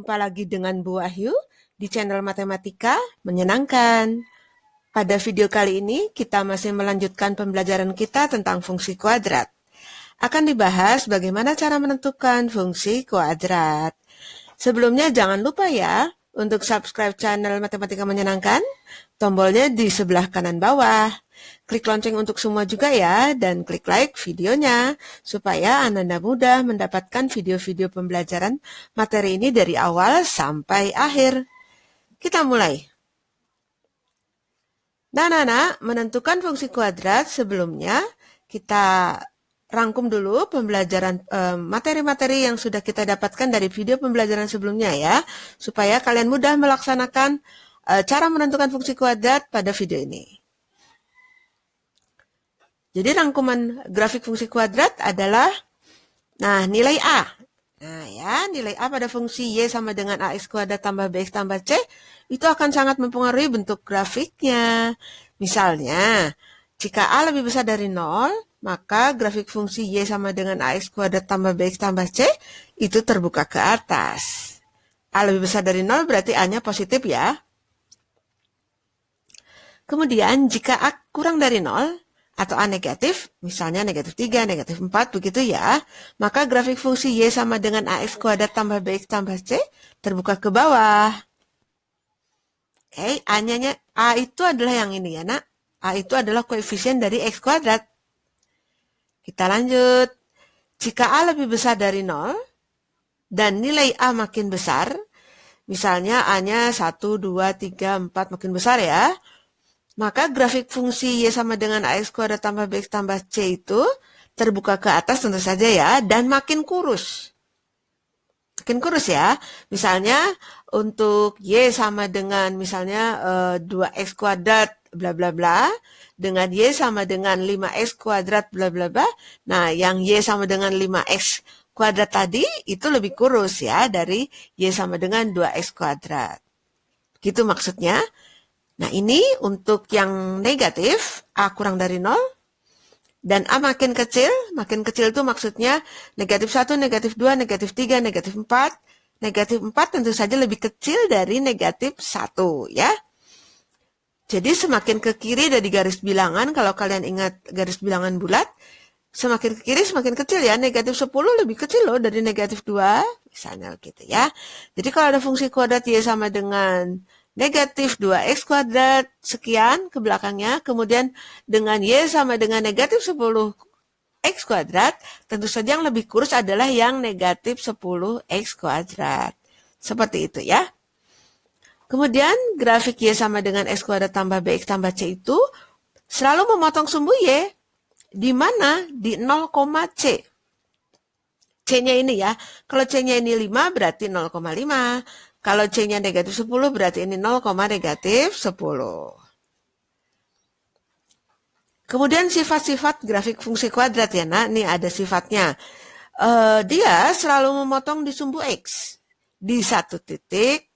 Jumpa lagi dengan Bu Wahyu di channel Matematika Menyenangkan. Pada video kali ini kita masih melanjutkan pembelajaran kita tentang fungsi kuadrat. Akan dibahas bagaimana cara menentukan fungsi kuadrat. Sebelumnya jangan lupa ya untuk subscribe channel Matematika Menyenangkan, tombolnya di sebelah kanan bawah. Klik lonceng untuk semua juga ya, dan klik like videonya, supaya Anda mudah mendapatkan video-video pembelajaran materi ini dari awal sampai akhir. Kita mulai. Nah, menentukan fungsi kuadrat sebelumnya, kita rangkum dulu pembelajaran materi-materi yang sudah kita dapatkan dari video pembelajaran sebelumnya ya, supaya kalian mudah melaksanakan cara menentukan fungsi kuadrat pada video ini. Jadi rangkuman grafik fungsi kuadrat adalah, nilai A. Nilai A pada fungsi Y sama dengan AX kuadrat tambah BX tambah C, itu akan sangat mempengaruhi bentuk grafiknya. Misalnya, jika A lebih besar dari 0, maka grafik fungsi Y sama dengan AX kuadrat tambah BX tambah C, itu terbuka ke atas. A lebih besar dari 0 berarti A-nya positif ya. Kemudian, jika A kurang dari 0, atau A negatif, misalnya negatif 3, negatif 4, begitu ya, maka grafik fungsi Y sama dengan AX kuadrat tambah BX tambah C terbuka ke bawah. Oke, A itu adalah yang ini ya nak. A itu adalah koefisien dari X kuadrat. Kita lanjut. Jika A lebih besar dari 0, dan nilai A makin besar, misalnya A-nya 1, 2, 3, 4 makin besar ya, maka grafik fungsi Y sama dengan AX kuadrat tambah BX tambah C itu terbuka ke atas tentu saja ya, dan makin kurus. Makin kurus ya. Misalnya untuk Y sama dengan misalnya 2X kuadrat bla bla bla, dengan Y sama dengan 5X kuadrat bla bla bla. Nah, yang Y sama dengan 5X kuadrat tadi itu lebih kurus ya dari Y sama dengan 2X kuadrat. Gitu maksudnya. Nah, ini untuk yang negatif, A kurang dari 0, dan A makin kecil itu maksudnya negatif 1, negatif 2, negatif 3, negatif 4. Negatif 4 tentu saja lebih kecil dari negatif 1, ya. Jadi semakin ke kiri dari garis bilangan, kalau kalian ingat garis bilangan bulat, semakin ke kiri semakin kecil ya, negatif 10 lebih kecil loh dari negatif 2, misalnya gitu ya. Jadi kalau ada fungsi kuadrat Y sama dengan negatif 2X kuadrat sekian ke belakangnya, kemudian dengan Y sama dengan negatif 10X kuadrat, tentu saja yang lebih kurus adalah yang negatif 10X kuadrat. Seperti itu ya. Kemudian grafik Y sama dengan X kuadrat tambah BX tambah C itu selalu memotong sumbu Y, di mana? Di 0, C. C-nya ini ya, kalau C-nya ini 5 berarti 0,5. Kalau C-nya negatif 10 berarti ini 0, negatif 10. Kemudian sifat-sifat grafik fungsi kuadrat ya nak, ini ada sifatnya. Dia selalu memotong di sumbu X di satu titik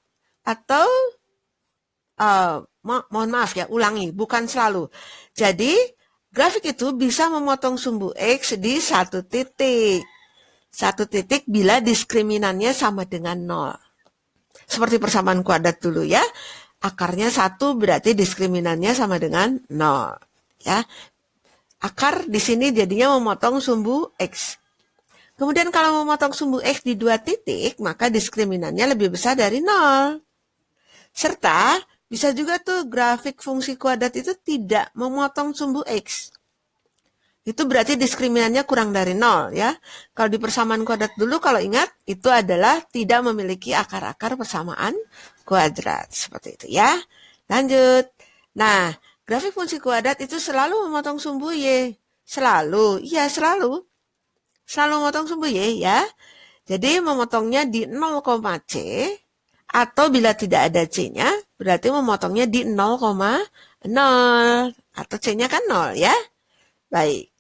atau mohon maaf ya, ulangi, bukan selalu. Jadi grafik itu bisa memotong sumbu X di satu titik. Satu titik bila diskriminannya sama dengan 0. Seperti persamaan kuadrat dulu ya. Akarnya 1 berarti diskriminannya sama dengan 0. Ya. Akar di sini jadinya memotong sumbu X. Kemudian kalau memotong sumbu X di 2 titik, maka diskriminannya lebih besar dari 0. Serta bisa juga tuh grafik fungsi kuadrat itu tidak memotong sumbu X. Itu berarti diskriminannya kurang dari 0 ya. Kalau di persamaan kuadrat dulu, kalau ingat, itu adalah tidak memiliki akar-akar persamaan kuadrat. Seperti itu ya. Lanjut. Nah, grafik fungsi kuadrat itu selalu memotong sumbu Y. Selalu. Iya, selalu. Selalu memotong sumbu Y ya. Jadi memotongnya di 0, C. Atau bila tidak ada C-nya, berarti memotongnya di 0,0. Atau C-nya kan 0 ya. Baik.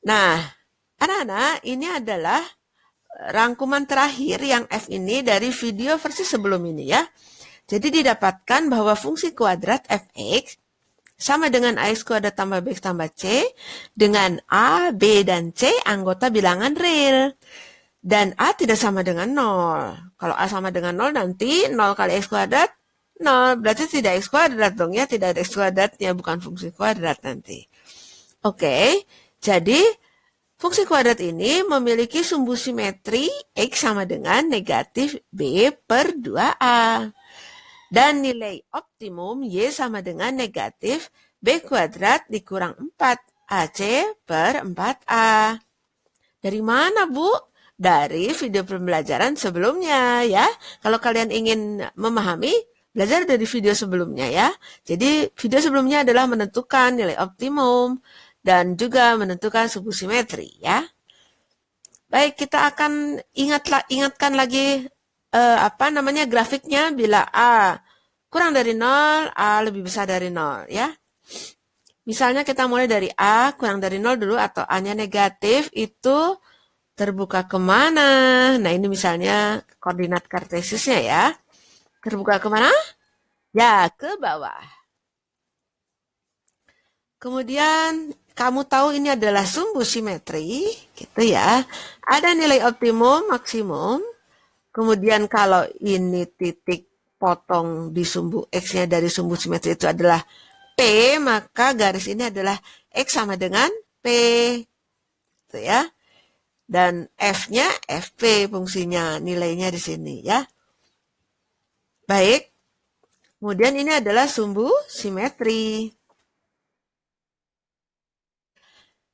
Nah, anak-anak, ini adalah rangkuman terakhir yang F ini dari video versi sebelum ini ya. Jadi didapatkan bahwa fungsi kuadrat fx sama dengan AX kuadrat tambah BX tambah C dengan A, B, dan C anggota bilangan real. Dan A tidak sama dengan 0. Kalau A sama dengan 0 nanti 0 kali X kuadrat 0. Berarti tidak X kuadrat dong ya. Tidak ada X kuadratnya, bukan fungsi kuadrat nanti. Oke, jadi fungsi kuadrat ini memiliki sumbu simetri X sama dengan negatif B per 2A. Dan nilai optimum Y sama dengan negatif B kuadrat dikurang 4AC per 4A. Dari mana, Bu? Dari video pembelajaran sebelumnya ya. Kalau kalian ingin memahami, belajar dari video sebelumnya ya. Jadi video sebelumnya adalah menentukan nilai optimum dan juga menentukan sumbu simetri ya. Baik, kita akan ingatkan lagi grafiknya bila A kurang dari 0, A lebih besar dari 0 ya. Misalnya kita mulai dari A kurang dari 0 dulu atau A-nya negatif, itu terbuka kemana? Nah, ini misalnya koordinat kartesisnya ya. Terbuka kemana? Ya, ke bawah. Kemudian kamu tahu ini adalah sumbu simetri, gitu ya. Ada nilai optimum, maksimum. Kemudian kalau ini titik potong di sumbu X-nya dari sumbu simetri itu adalah P, maka garis ini adalah X sama dengan P. Gitu ya. Dan F-nya FP fungsinya, nilainya di sini ya. Baik. Kemudian ini adalah sumbu simetri.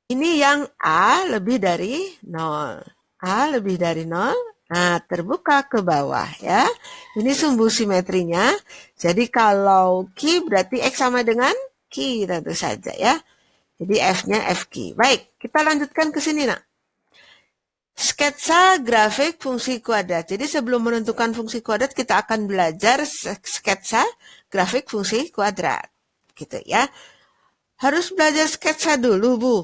Ini yang A lebih dari 0. A lebih dari 0. Nah, terbuka ke bawah ya. Ini sumbu simetrinya. Jadi kalau Q berarti X sama dengan Q tentu saja ya. Jadi F-nya FQ. Baik, kita lanjutkan ke sini nak. Sketsa grafik fungsi kuadrat. Jadi sebelum menentukan fungsi kuadrat kita akan belajar sketsa grafik fungsi kuadrat. Gitu ya. Harus belajar sketsa dulu, Bu.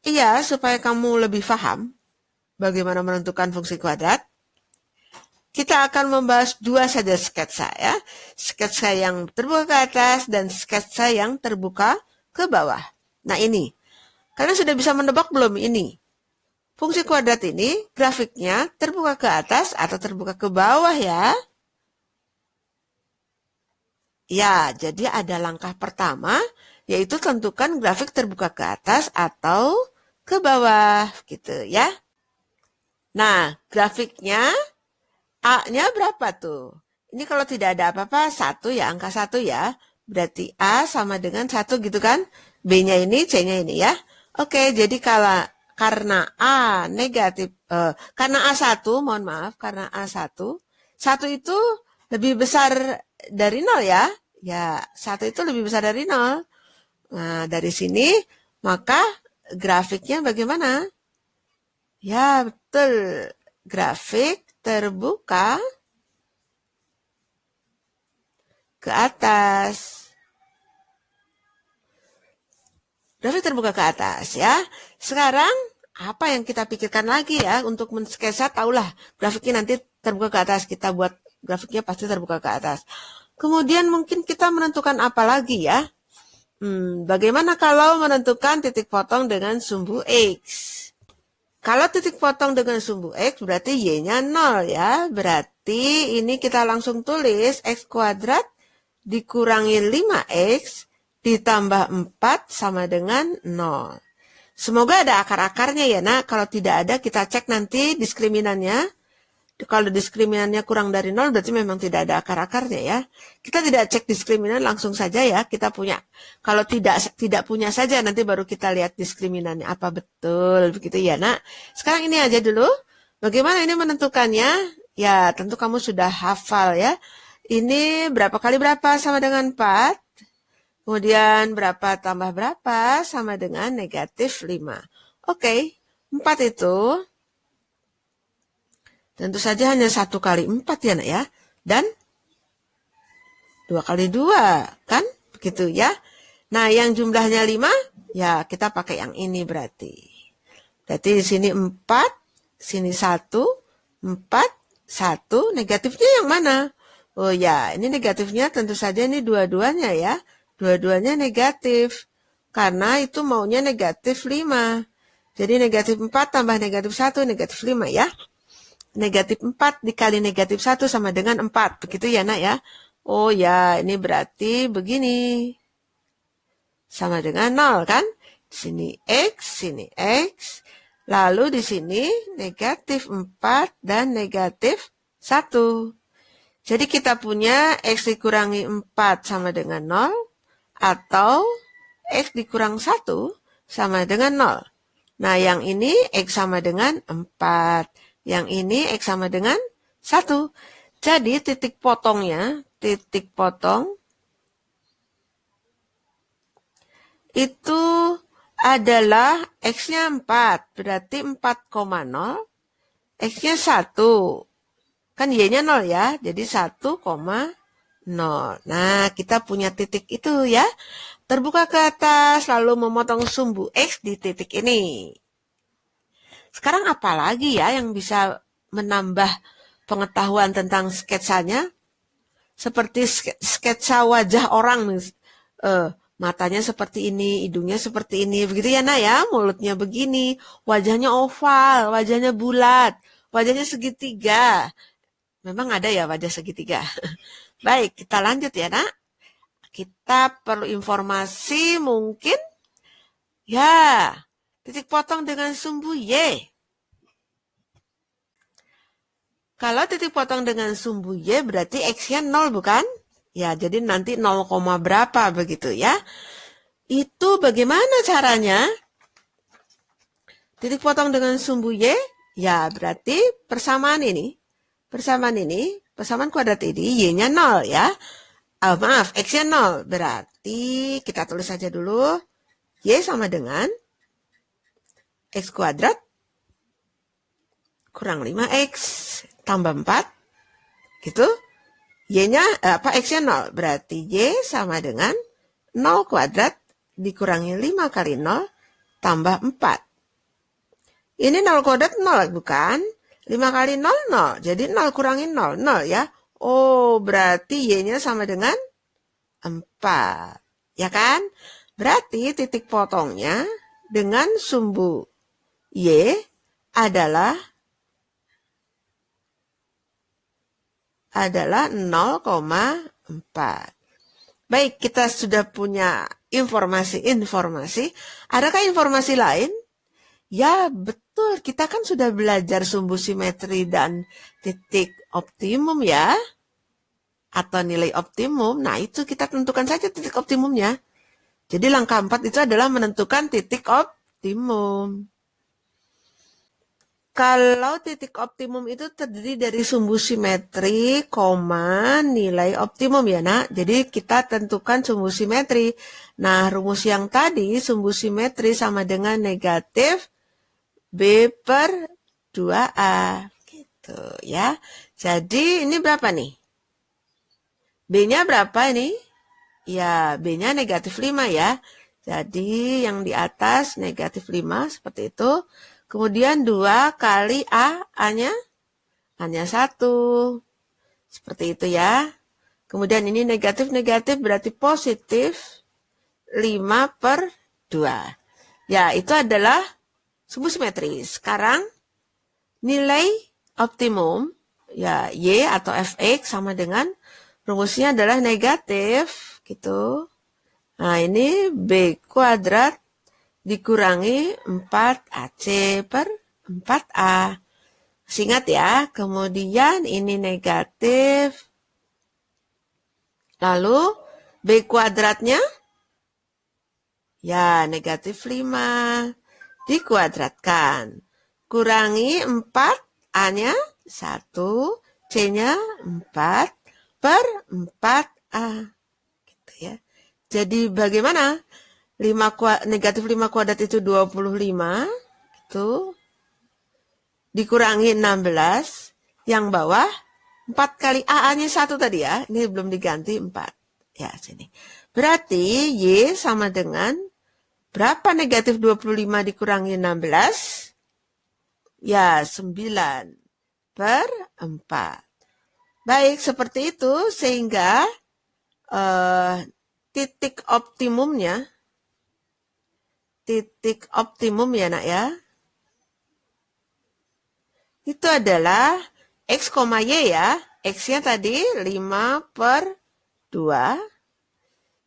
Iya, supaya kamu lebih paham bagaimana menentukan fungsi kuadrat. Kita akan membahas dua saja sketsa ya. Sketsa yang terbuka ke atas dan sketsa yang terbuka ke bawah. Nah ini, kalian sudah bisa menebak belum ini? Fungsi kuadrat ini grafiknya terbuka ke atas atau terbuka ke bawah ya? Ya, jadi ada langkah pertama, yaitu tentukan grafik terbuka ke atas atau ke bawah, gitu ya. Nah, grafiknya A-nya berapa tuh? Ini kalau tidak ada apa-apa, 1 ya, angka 1 ya. Berarti A sama dengan 1 gitu kan? B-nya ini, C-nya ini ya. Oke, jadi karena A negatif, karena A1, mohon maaf, karena A1, 1 itu lebih besar dari 0 ya. Ya, 1 itu lebih besar dari 0. Nah, dari sini, maka grafiknya bagaimana? Ya, betul. Grafik terbuka ke atas. Grafik terbuka ke atas ya. Sekarang apa yang kita pikirkan lagi ya untuk mensketsa, tahulah grafiknya nanti terbuka ke atas, kita buat grafiknya pasti terbuka ke atas. Kemudian mungkin kita menentukan apa lagi ya? Bagaimana kalau menentukan titik potong dengan sumbu X? Kalau titik potong dengan sumbu X berarti Y-nya 0 ya. Berarti ini kita langsung tulis X kuadrat dikurangi 5X ditambah 4 sama dengan 0. Semoga ada akar-akarnya ya nak. Kalau tidak ada kita cek nanti diskriminan-nya. Kalau diskriminannya kurang dari 0 berarti memang tidak ada akar-akarnya ya. Kita tidak cek diskriminan langsung saja ya. Kita punya. Kalau tidak punya saja nanti baru kita lihat diskriminannya apa betul begitu ya nak. Sekarang ini aja dulu. Bagaimana ini menentukannya? Ya tentu kamu sudah hafal ya. Ini berapa kali berapa sama dengan 4. Kemudian berapa tambah berapa sama dengan negatif 5. Oke, 4 itu tentu saja hanya 1 kali 4 ya nak ya. Dan 2 kali 2 kan? Begitu ya. Nah yang jumlahnya 5 ya kita pakai yang ini berarti. Berarti di sini 4, sini 1, 4, 1. Negatifnya yang mana? Oh ya ini negatifnya tentu saja ini dua-duanya ya. Dua-duanya negatif. Karena itu maunya negatif 5. Jadi negatif 4 tambah negatif 1, negatif 5 ya. negatif 4 dikali negatif 1 sama dengan 4. Begitu ya nak ya. Oh ya, ini berarti begini. Sama dengan 0 kan? Sini X. Lalu di sini negatif 4 dan negatif 1. Jadi kita punya X dikurangi 4 sama dengan 0 atau X dikurang 1 sama dengan 0. Nah, yang ini X sama dengan 4. Yang ini X sama dengan 1. Jadi titik potong itu adalah X-nya 4. Berarti 4,0. X-nya 1. Kan Y-nya 0 ya. Jadi 1,0. Nah, kita punya titik itu ya. Terbuka ke atas, lalu memotong sumbu X di titik ini. Sekarang apa lagi ya yang bisa menambah pengetahuan tentang sketsanya? Seperti sketsa wajah orang. Matanya seperti ini, hidungnya seperti ini. Begitu ya nak ya, mulutnya begini. Wajahnya oval, wajahnya bulat, wajahnya segitiga. Memang ada ya wajah segitiga. Baik, kita lanjut ya nak. Kita perlu informasi mungkin. Ya, titik potong dengan sumbu Y. Kalau titik potong dengan sumbu Y berarti X-nya 0 bukan? Ya, jadi nanti 0, berapa begitu ya. Itu bagaimana caranya? Titik potong dengan sumbu Y, ya berarti persamaan kuadrat ini, Y-nya 0 ya. Maaf, X-nya 0. Berarti kita tulis saja dulu. Y sama dengan X kuadrat kurang 5X tambah 4. Gitu. Y-nya, X-nya 0. Berarti Y sama dengan 0 kuadrat dikurangi 5 kali 0 tambah 4. Ini 0 kuadrat 0 bukan? 5 kali 0, 0. Jadi 0 kurangi 0, 0 ya. Oh, berarti Y-nya sama dengan 4. Ya kan? Berarti titik potongnya dengan sumbu Y adalah 0,4. Baik, kita sudah punya informasi. Adakah informasi lain? Ya, betul. Kita kan sudah belajar sumbu simetri dan titik optimum ya. Atau nilai optimum. Nah, itu kita tentukan saja titik optimumnya. Jadi langkah 4 itu adalah menentukan titik optimum. Kalau titik optimum itu terdiri dari sumbu simetri, nilai optimum ya nak. Jadi kita tentukan sumbu simetri. Nah, rumus yang tadi sumbu simetri sama dengan negatif B per 2A. Gitu ya. Jadi ini berapa nih? B-nya berapa ini? Ya, B-nya negatif 5 ya. Jadi yang di atas negatif 5 seperti itu. Kemudian 2 kali A, A-nya 1. Seperti itu ya. Kemudian ini negatif-negatif berarti positif 5 per 2. Ya, itu adalah sumbu simetri. Sekarang nilai optimum, ya Y atau Fx sama dengan rumusnya adalah negatif gitu. Nah, ini B kuadrat dikurangi 4AC per 4A. Ingat ya, kemudian ini negatif. Lalu B kuadratnya, ya negatif 5 dikuadratkan. Kurangi 4, A-nya 1, C-nya 4 per 4A. Gitu ya. Jadi bagaimana? Negatif 5 kuadrat itu 25. Gitu. Dikurangi 16. Yang bawah 4 kali A-nya 1 tadi ya. Ini belum diganti 4. Ya, sini. Berarti Y sama dengan berapa negatif 25 dikurangi 16? Ya, 9 per 4. Baik, seperti itu sehingga titik optimum ya nak ya. itu adalah X, Y ya. X-nya tadi 5/2.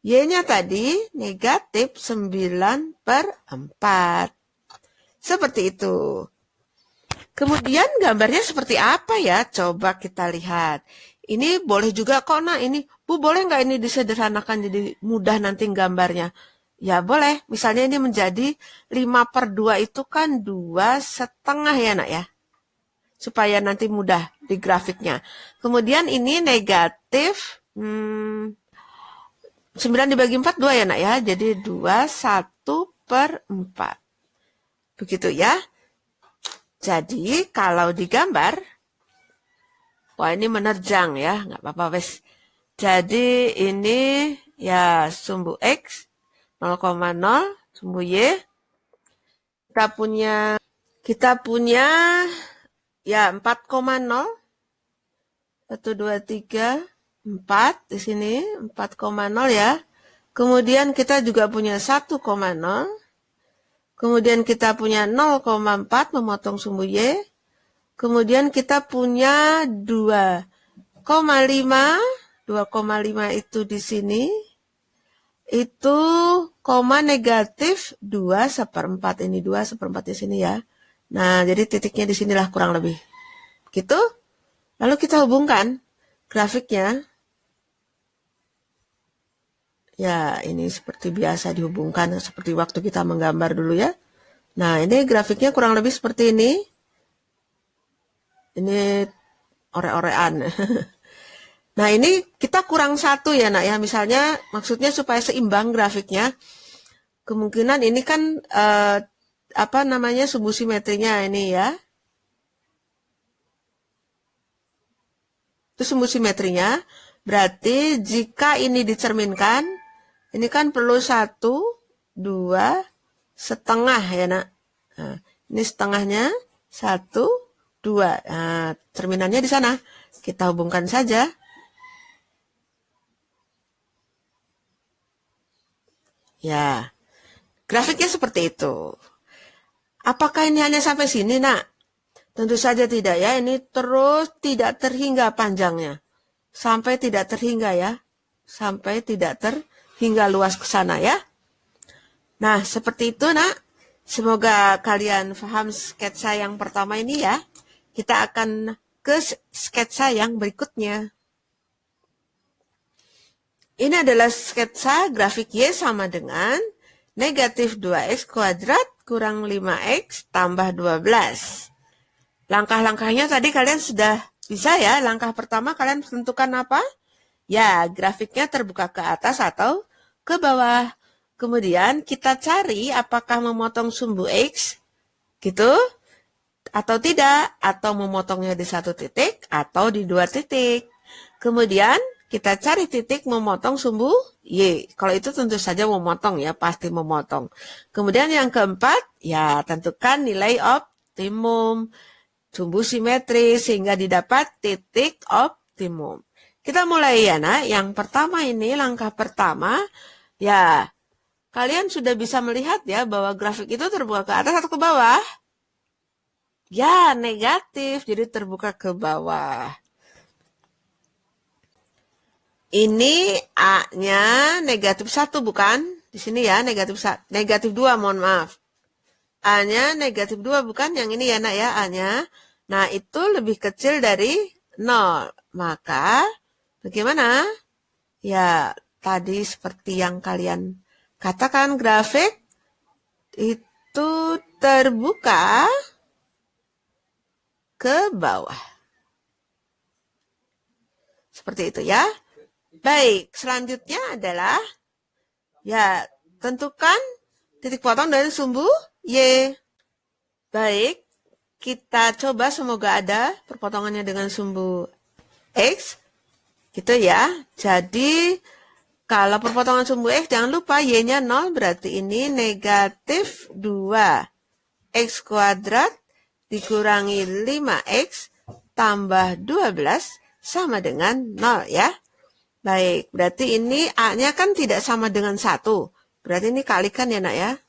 Y-nya tadi negatif 9/4. Seperti itu. Kemudian gambarnya seperti apa ya? Coba kita lihat. Ini boleh juga kok, nah ini. Bu, boleh nggak ini disederhanakan jadi mudah nanti gambarnya? Ya boleh. Misalnya ini menjadi 5/2 itu kan 2,5 ya nak ya. Supaya nanti mudah di grafiknya. Kemudian ini negatif 9 dibagi 4, 2 ya nak ya. Jadi 21/4. Begitu ya. Jadi kalau digambar, wah ini menerjang ya, nggak apa-apa wes. Jadi ini ya sumbu X 0,0, sumbu Y. Kita punya ya 4,0. 1, 2, 3, 4 di sini 4,0 ya. Kemudian kita juga punya 1,0. Kemudian kita punya 0,4 memotong sumbu Y. Kemudian kita punya 2,5. 2,5 itu di sini. Itu koma negatif 2/4. Ini 2/4 di sini ya. Nah, jadi titiknya di sinilah kurang lebih. Gitu. Lalu kita hubungkan grafiknya. Ya, ini seperti biasa dihubungkan seperti waktu kita menggambar dulu ya. Nah, ini grafiknya kurang lebih seperti ini. Ini ore-orean. Nah, ini kita kurang satu ya nak ya. Misalnya maksudnya supaya seimbang grafiknya. Kemungkinan ini kan sumbu simetrinya ini ya. Itu sumbu simetrinya. Berarti jika ini dicerminkan, ini kan perlu 1, 2, setengah ya nak. Nah, ini setengahnya 1, 2. Nah, cerminannya di sana. Kita hubungkan saja. Ya, grafiknya seperti itu. Apakah ini hanya sampai sini nak? Tentu saja tidak ya. Ini terus tidak terhingga panjangnya. Sampai tidak terhingga ya. Sampai tidak terhingga luas ke sana ya. Nah, seperti itu nak. Semoga kalian paham sketsa yang pertama ini ya. Kita akan ke sketsa yang berikutnya. Ini adalah sketsa grafik Y sama dengan negatif 2X kuadrat kurang 5X tambah 12. Langkah-langkahnya tadi kalian sudah bisa ya. Langkah pertama kalian tentukan apa? Ya, grafiknya terbuka ke atas atau ke bawah. Kemudian kita cari apakah memotong sumbu X gitu atau tidak. Atau memotongnya di 1 titik atau di 2 titik. Kemudian kita cari titik memotong sumbu Y. Kalau itu tentu saja memotong ya, pasti memotong. Kemudian yang keempat, ya tentukan nilai optimum. Sumbu simetris sehingga didapat titik optimum. Kita mulai ya nak. Yang pertama ini, langkah pertama, ya kalian sudah bisa melihat ya bahwa grafik itu terbuka ke atas atau ke bawah? Ya, negatif, jadi terbuka ke bawah. Ini A-nya negatif 1 bukan? Di sini ya, negatif 2, mohon maaf. A-nya negatif 2 bukan? Yang ini ya nak ya, A-nya. Nah, itu lebih kecil dari 0. Maka, bagaimana? Ya, tadi seperti yang kalian katakan, grafik itu terbuka ke bawah. Seperti itu ya. Baik, selanjutnya adalah, ya, tentukan titik potong dari sumbu Y. Baik, kita coba semoga ada perpotongannya dengan sumbu X. Gitu ya. Jadi, kalau perpotongan sumbu X, jangan lupa Y-nya 0, berarti ini negatif 2X kuadrat dikurangi 5X tambah 12 sama dengan 0 ya. Baik, berarti ini A-nya kan tidak sama dengan 1. Berarti ini kalikan ya nak ya.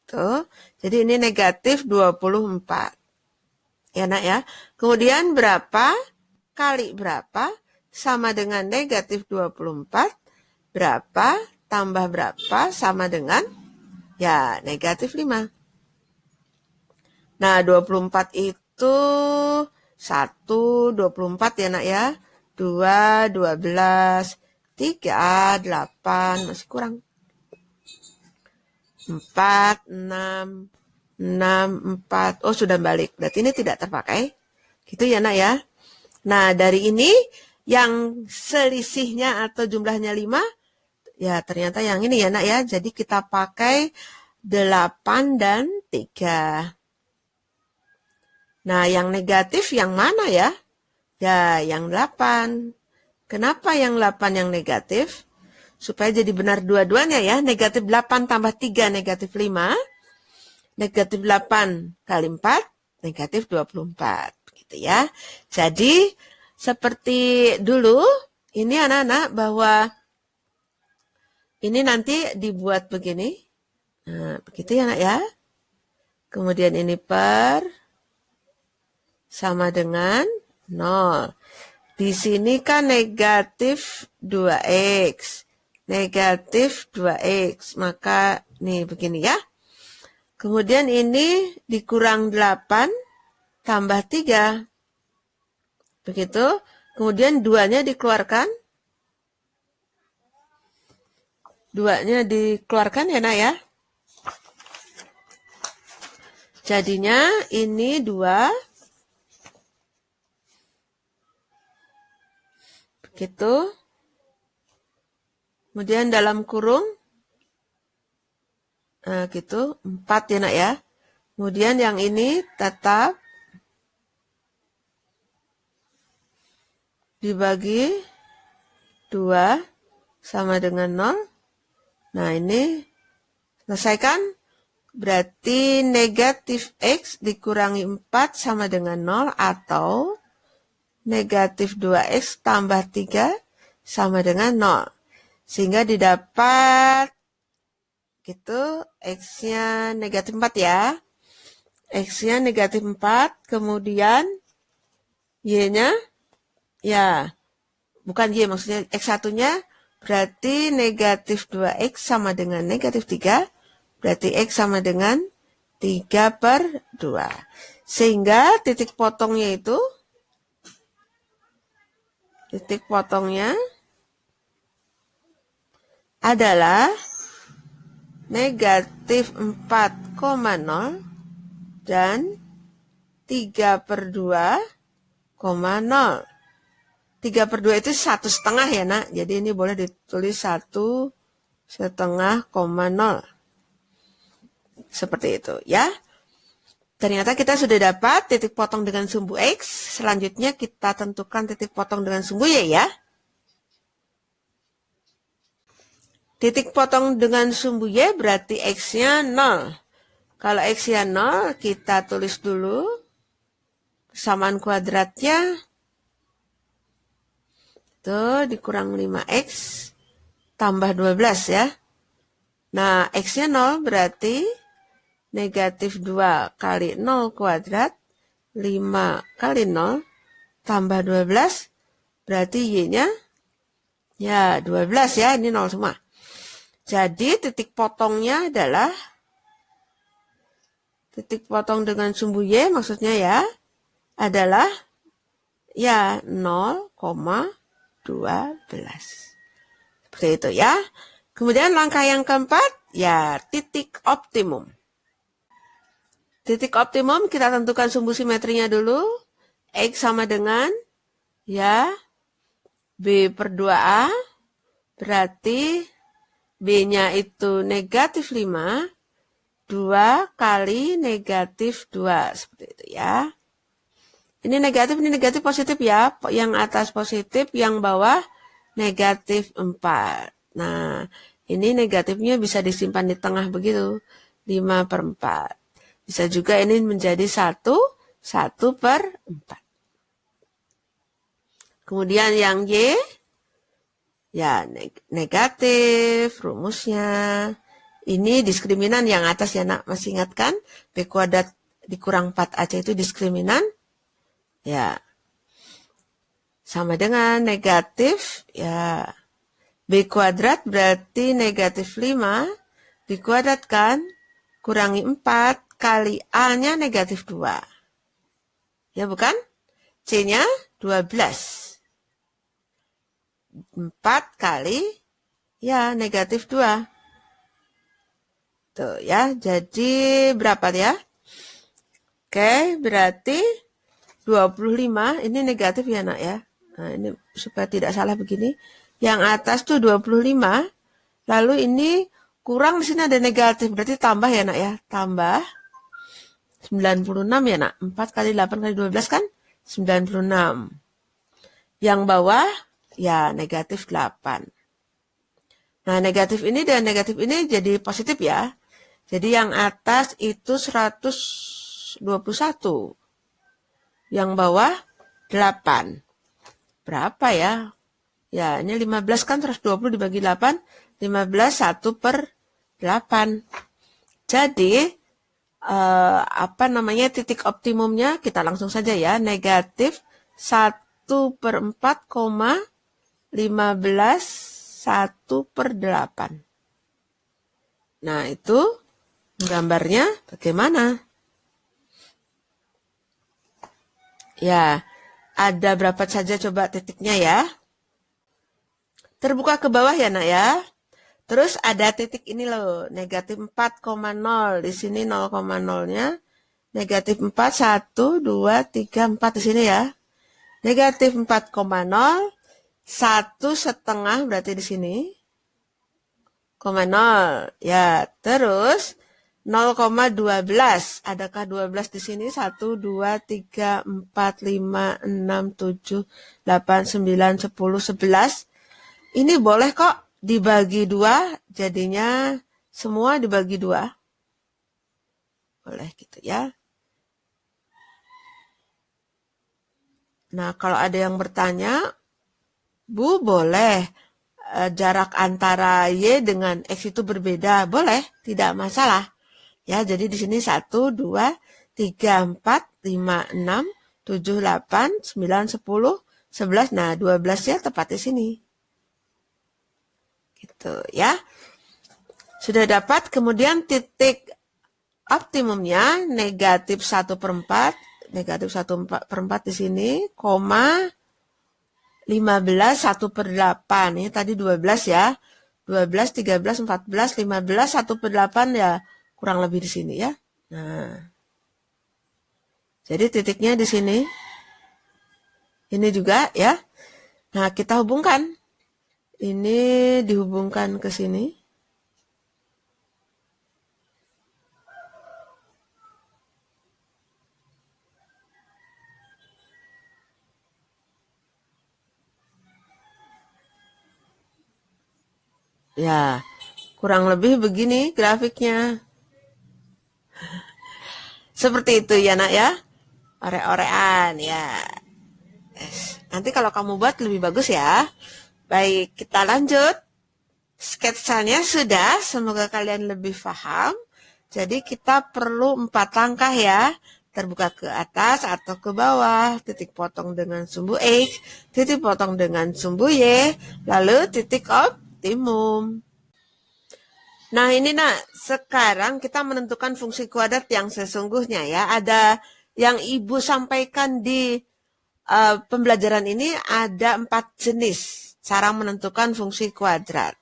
Tuh. Jadi ini negatif 24. Ya nak ya. Kemudian berapa kali berapa sama dengan negatif 24. Berapa tambah berapa sama dengan ya negatif 5. Nah 24 itu 1, 24 ya nak ya. 2, 12, 3, 8, masih kurang. 4, 6, 4. Oh sudah balik. Berarti ini tidak terpakai. Gitu ya nak ya. Nah dari ini yang selisihnya atau jumlahnya 5. Ya ternyata yang ini ya nak ya. Jadi kita pakai 8 dan 3. Nah yang negatif yang mana ya? Ya yang 8. Kenapa yang 8 yang negatif? Supaya jadi benar dua-duanya ya. Negatif 8 tambah 3 negatif 5. Negatif 8 kali 4 negatif 24. Gitu ya. Jadi seperti dulu ini anak-anak bahwa ini nanti dibuat begini. Nah, begitu ya nak ya. Kemudian ini per sama dengan 0. Di sini kan negatif 2x. Negatif 2x. Maka nih begini ya. Kemudian ini dikurang 8 tambah 3. Begitu. Kemudian 2-nya dikeluarkan. 2-nya dikeluarkan ya nak ya. Jadinya ini 2. Begitu. Kemudian dalam kurung. Nah gitu. 4 ya nak ya. Kemudian yang ini tetap dibagi 2 sama dengan 0. Nah ini selesaikan. Berarti negatif X dikurangi 4 sama dengan 0 atau negatif 2X tambah 3 sama dengan 0. Sehingga didapat gitu X-nya negatif 4 ya. X-nya negatif 4. Kemudian Y-nya ya bukan Y maksudnya X1-nya berarti negatif 2X sama dengan negatif 3. Berarti X sama dengan 3/2. Sehingga titik potongnya itu, titik potongnya adalah negatif 4,0 dan 3/2,0. 3/2 itu 1,5 ya nak. Jadi ini boleh ditulis 1,5,0. Seperti itu ya. Ternyata kita sudah dapat titik potong dengan sumbu X. Selanjutnya kita tentukan titik potong dengan sumbu Y ya. Titik potong dengan sumbu Y berarti X-nya 0. Kalau X-nya 0 kita tulis dulu persamaan kuadratnya. Itu dikurang 5X tambah 12 ya. Nah X-nya 0 berarti negatif 2 kali 0 kuadrat, 5 kali 0, tambah 12, berarti Y-nya, ya 12 ya, ini 0 semua. Jadi titik potongnya adalah, titik potong dengan sumbu Y maksudnya ya, adalah, ya 0,12. Seperti itu ya. Kemudian langkah yang keempat, ya titik optimum. Titik optimum kita tentukan sumbu simetrinya dulu. X sama dengan ya B/2A. Berarti B-nya itu negatif 5. 2 kali negatif 2. Seperti itu ya. Ini negatif positif ya. Yang atas positif, yang bawah negatif 4. Nah, ini negatifnya bisa disimpan di tengah begitu. 5/4. Bisa juga ini menjadi 1/4. Kemudian yang Y, ya negatif, rumusnya. Ini diskriminan yang atas ya nak, masih ingat kan? B kuadrat dikurang 4AC itu diskriminan. Ya, sama dengan negatif, ya, B kuadrat berarti negatif 5 dikuadratkan, kurangi 4 kali A-nya negatif 2. Ya bukan? C-nya 12. 4 kali, ya, negatif 2. Tuh ya, jadi berapa ya? Oke, berarti 25, ini negatif ya nak ya. Nah ini supaya tidak salah begini. Yang atas tuh 25, lalu ini kurang di sini ada negatif, berarti tambah ya nak ya. Tambah 96 ya nak. 4 kali 8 kali 12 kan 96. Yang bawah ya negatif 8. Nah negatif ini dan negatif ini jadi positif ya. Jadi yang atas itu 121. Yang bawah 8. Berapa ya? Ya, ini 15 kan 120 dibagi 8. 15 1 per 8. Jadi, titik optimumnya kita langsung saja ya. Negatif 1 per 4, 15 1 per 8. Nah, itu gambarnya bagaimana? Ya, ada berapa saja coba titiknya ya. Terbuka ke bawah ya nak ya. Terus ada titik ini loh, negatif 4,0. Di sini 0,0-nya. Negatif 4, 1, 2, 3, 4 di sini ya. Negatif 4,0, 1,5 berarti di sini. 0, ya. Terus 0,12. Adakah 12 di sini? 1, 2, 3, 4, 5, 6, 7, 8, 9, 10, 11. Ini boleh kok dibagi 2, jadinya semua dibagi 2. Boleh gitu ya. Nah, kalau ada yang bertanya, Bu, boleh jarak antara Y dengan X itu berbeda? Boleh, tidak masalah. Ya, jadi di sini 1, 2, 3, 4, 5, 6, 7, 8, 9, 10, 11. Nah, 12-nya tepat di sini. Gitu ya. Sudah dapat, kemudian titik optimumnya negatif 1 per 4. Negatif 1 per 4 di sini, koma 15 1 per 8. Ini tadi 12 ya. 12, 13, 14, 15, 1 per 8 ya kurang lebih di sini ya. Nah, jadi titiknya di sini. Ini juga ya. Nah, kita hubungkan. Ini dihubungkan ke sini. Ya, kurang lebih begini grafiknya. Seperti itu ya nak ya. Orek-orekan ya. Nanti kalau kamu buat lebih bagus ya. Baik, kita lanjut. Sketsanya sudah, semoga kalian lebih paham. Jadi kita perlu 4 langkah ya. Terbuka ke atas atau ke bawah, titik potong dengan sumbu X, titik potong dengan sumbu Y, lalu titik optimum. Nah ini nak, sekarang kita menentukan fungsi kuadrat yang sesungguhnya ya. Ada yang Ibu sampaikan di pembelajaran ini ada 4 jenis cara menentukan fungsi kuadrat.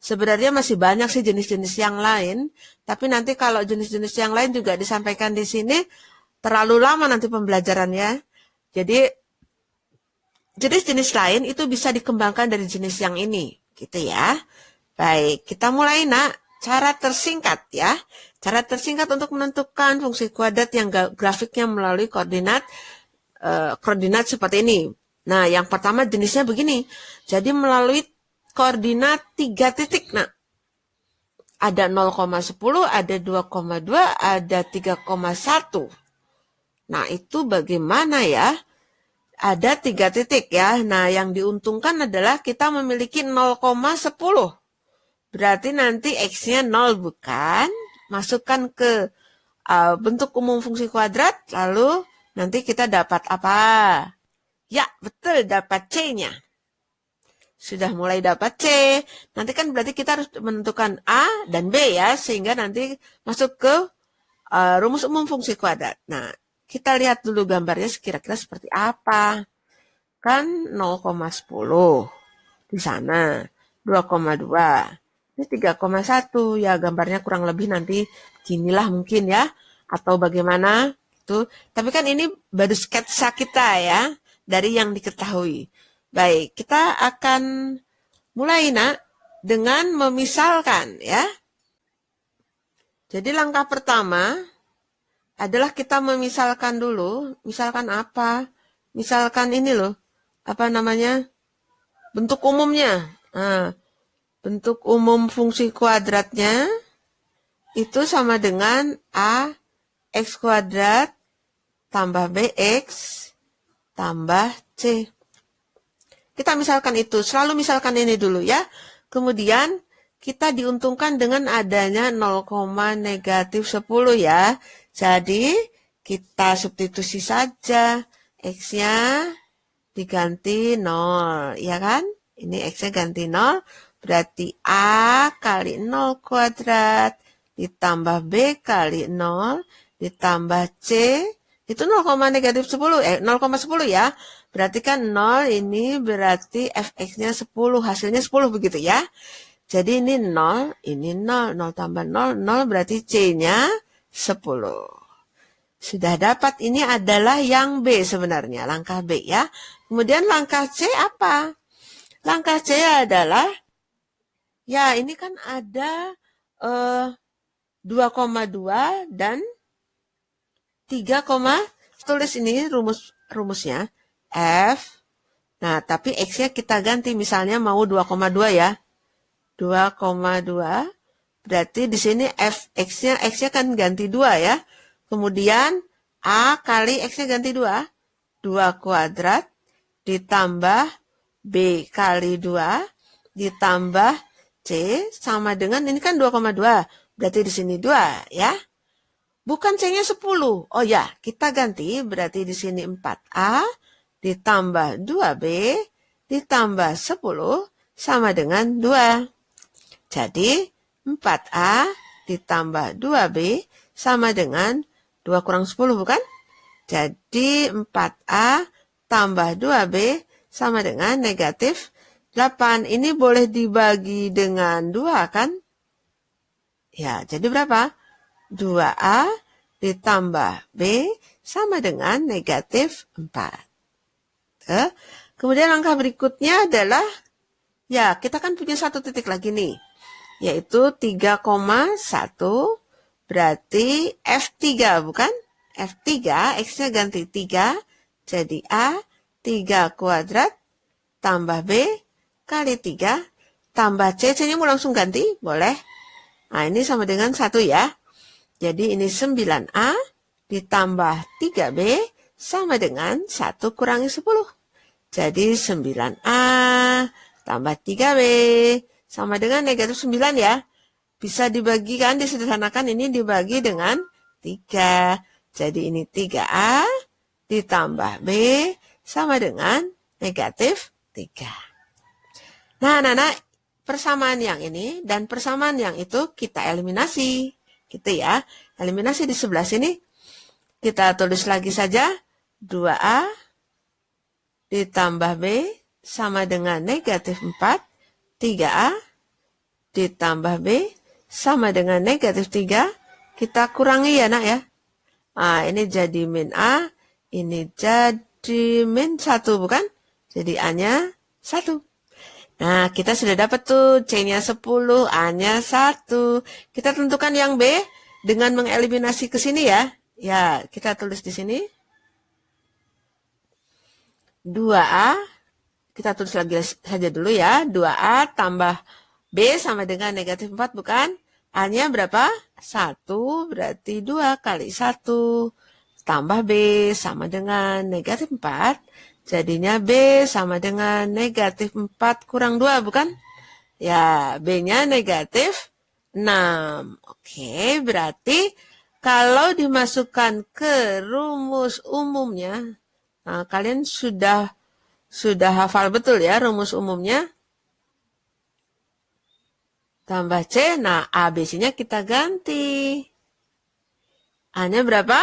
Sebenarnya masih banyak sih jenis-jenis yang lain, tapi nanti kalau jenis-jenis yang lain juga disampaikan di sini, terlalu lama nanti pembelajarannya. Jadi, jenis-jenis lain itu bisa dikembangkan dari jenis yang ini, gitu ya. Baik, kita mulai nak. Cara tersingkat ya. Cara tersingkat untuk menentukan fungsi kuadrat yang grafiknya melalui koordinat seperti ini. Nah, yang pertama jenisnya begini. Jadi melalui koordinat 3 titik. Nah, ada 0,10, ada 2,2, ada 3,1. Nah, itu bagaimana ya? Ada 3 titik ya. Nah, yang diuntungkan adalah kita memiliki 0,10. Berarti nanti X-nya 0 bukan? Masukkan ke bentuk umum fungsi kuadrat, lalu Nanti kita dapat apa? Ya, betul, dapat C-nya. Sudah mulai dapat C. Nanti kan berarti kita harus menentukan A dan B ya, sehingga nanti masuk ke rumus umum fungsi kuadrat. Nah, kita lihat dulu gambarnya kira-kira seperti apa. Kan 0,10 di sana, 2,2. Ini 3,1 ya, gambarnya kurang lebih nanti ginilah mungkin ya, atau bagaimana itu. Tapi kan ini baru sketsa kita ya, dari yang diketahui. Baik, kita akan mulai nak dengan memisalkan ya. Jadi langkah pertama adalah kita memisalkan dulu. Misalkan apa? Misalkan ini loh, apa namanya? Bentuk umumnya. Nah, bentuk umum fungsi kuadratnya itu sama dengan A X kuadrat tambah BX tambah C. Kita misalkan itu, selalu misalkan ini dulu ya. Kemudian kita diuntungkan dengan adanya 0, negatif 10 ya. Jadi kita substitusi saja. X-nya diganti 0, ya kan? Ini X-nya ganti 0, berarti A kali 0 kuadrat ditambah B kali 0 ditambah C, itu 0, negatif 10, 0,10 ya. Berarti kan 0 ini berarti fx-nya 10, hasilnya 10 begitu ya. Jadi ini 0, ini 0, 0 tambah 0, 0 berarti C-nya 10. Sudah dapat, ini adalah yang B sebenarnya, langkah B ya. Kemudian langkah C apa? Langkah C adalah, ya ini kan ada 2,2 dan 3, tulis ini rumusnya. F. Nah, tapi X-nya kita ganti, misalnya mau 2,2 ya. 2,2, berarti di sini X-nya kan ganti 2 ya. Kemudian A kali X-nya ganti 2. 2 kuadrat ditambah B kali 2 ditambah C sama dengan, ini kan 2,2. Berarti di sini 2 ya. Bukan C-nya 10. Oh ya, kita ganti, berarti di sini 4A ditambah 2B ditambah 10 sama dengan 2. Jadi 4A ditambah 2B sama dengan 2 kurang 10 bukan? Jadi 4A tambah 2B sama dengan negatif 8. Ini boleh dibagi dengan 2 kan? Ya, jadi berapa? 2A ditambah B sama dengan negatif 4. Kemudian langkah berikutnya adalah, ya kita kan punya satu titik lagi nih, yaitu 3,1, berarti F3 bukan? F3, X-nya ganti 3, jadi A 3 kuadrat tambah B kali 3 tambah C, C-nya mau langsung ganti? Boleh. Nah ini sama dengan 1 ya. Jadi ini 9A ditambah 3B sama dengan 1 kurangi 10. Jadi 9A tambah 3B sama dengan negatif 9 ya. Bisa dibagikan, disederhanakan, ini dibagi dengan 3. Jadi ini 3A ditambah B sama dengan negatif 3. Nah, persamaan yang ini dan persamaan yang itu kita eliminasi. Gitu ya. Eliminasi di sebelah sini. Kita tulis lagi saja 2A ditambah B sama dengan negatif 4. 3A ditambah B sama dengan negatif 3. Kita kurangi ya nak ya. Nah, ini jadi min A. Ini jadi min 1 bukan? Jadi A-nya 1. Nah, kita sudah dapat tuh C-nya 10, A-nya 1. Kita tentukan yang B dengan mengeliminasi ke sini ya. Ya, kita tulis di sini. 2A, kita tulis lagi saja dulu ya. 2A tambah B sama dengan negatif 4 bukan? A-nya berapa? 1, berarti 2 kali 1. Tambah B sama dengan negatif 4. Jadinya B sama dengan negatif 4 kurang 2 bukan? Ya, B-nya negatif 6. Oke, berarti Kalau dimasukkan ke rumus umumnya, nah, kalian sudah hafal betul ya rumus umumnya. Tambah C, nah A, B, C-nya kita ganti. A-nya berapa?